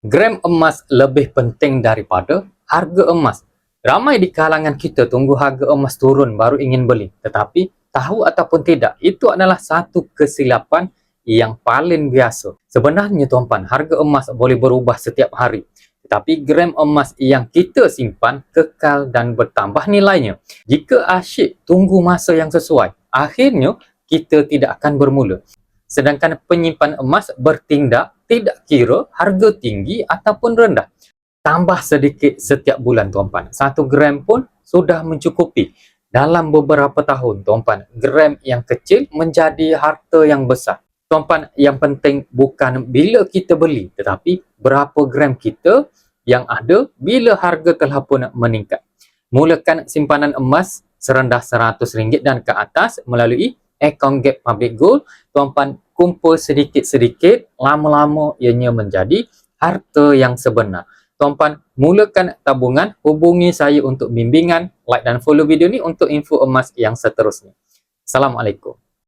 Gram emas lebih penting daripada harga emas. Ramai di kalangan kita tunggu harga emas turun baru ingin beli. Tetapi tahu ataupun tidak, itu adalah satu kesilapan yang paling biasa. Sebenarnya tuan-tuan, harga emas boleh berubah setiap hari. Tetapi gram emas yang kita simpan kekal dan bertambah nilainya. Jika asyik tunggu masa yang sesuai, akhirnya kita tidak akan bermula. Sedangkan penyimpan emas bertindak tidak kira harga tinggi ataupun rendah. Tambah sedikit setiap bulan tuan-tuan. 1 gram pun sudah mencukupi. Dalam beberapa tahun tuan-tuan, gram yang kecil menjadi harta yang besar. Tuan-tuan, yang penting bukan bila kita beli, tetapi berapa gram kita yang ada bila harga telah pun meningkat. Mulakan simpanan emas serendah RM100 dan ke atas melalui akaun Gap Public Gold. Tuan-tuan, kumpul sedikit-sedikit, lama-lama ianya menjadi harta yang sebenar. Tuan-tuan, mulakan tabungan, hubungi saya untuk bimbingan, like dan follow video ni untuk info emas yang seterusnya. Assalamualaikum.